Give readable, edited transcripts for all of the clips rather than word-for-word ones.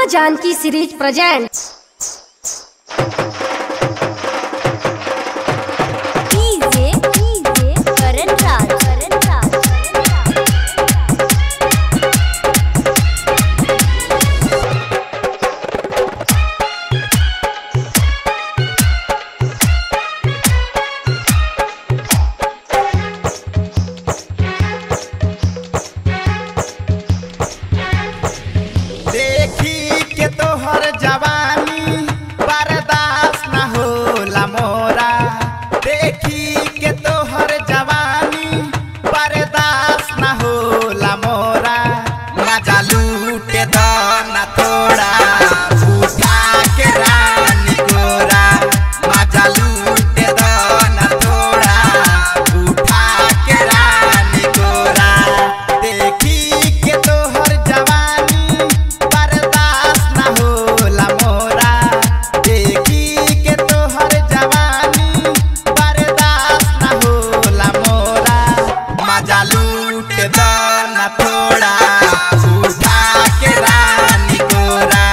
माँ Janaki series presents. देखी के तोहर जवानी बर्दाश्त न होला मोरा, देखी के तोहर जवानी बर्दाश्त न होला मोरा। मजा लूटे दो न थोड़ा उठा के रानी गोरा, मजा लूटे दो न थोड़ा उठा के रानी गोरा। देखी के तोहर जवानी बर्दाश्त न होला मोरा, देखी के तोहर जवानी बर्दाश्त न होला मोरा। मजा लूट दो न थोड़ा उठा के रानी गोरा,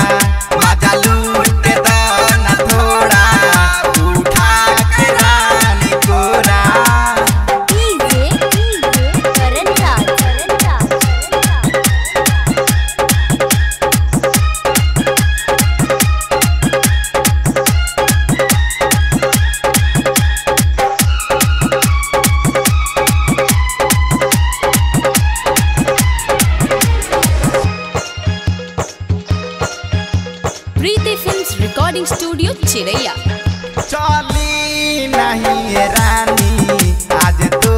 मजा लूट दो न थोड़ा उठा के रानी गोरा। प्रीति फिल्म्स रिकॉर्डिंग स्टूडियो चिरैया। चली नहीं रानी आज तो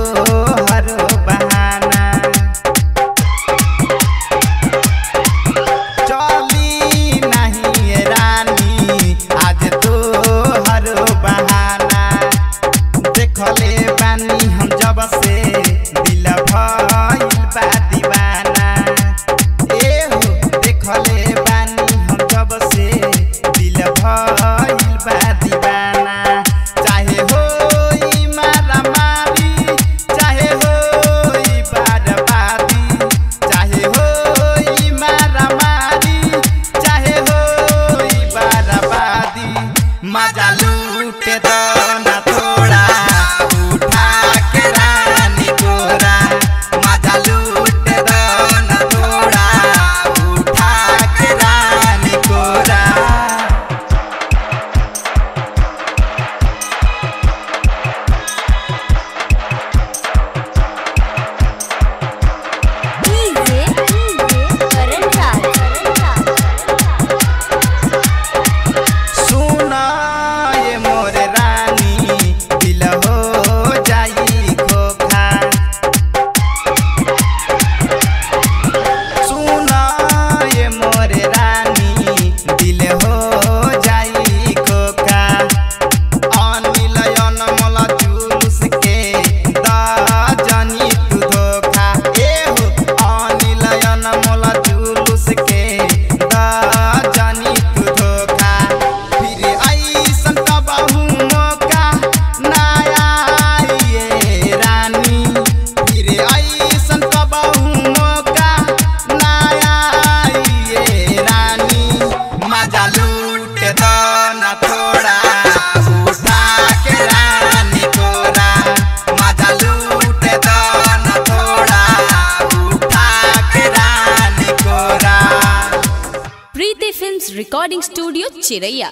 हर बहाना, चली नहीं रानी आज तो हर बहाना। देखले बानी हम जब से दिल भइल बा दीवाना, ए हो देखले बानी हम जब से दिल भइल बा दीवाना। चाहे होई मारामारी, चाहे होई बर्बादी, चाहे होई मारामारी, चाहे होई बर्बादी। मजा लूटे दो न थोड़ा उठा के रानी गोरा, मजा लूटे दो न थोड़ा उठा के रानी गोरा। सुना ये मोर रानी दिल हो जाई खोखा, सुना ये मोर रानी दिल हो जाई खोखा। अनिलयन मला जुलूस के दा जानी तू धोखा, ए हो अनिलयन मला जुलूस के दा जानी तू धोखा। फिर ऐसन कबहू मौका ना आइए रानी, फिर ऐसन कबहू मौका ना आइए रानी। मजा लूट दो न थोड़ा उठा के रानी गोरा, मजा लूट दो न थोड़ा उठा के रानी गोरा। प्रीति फिल्म्स रिकॉर्डिंग स्टूडियो चिरैया।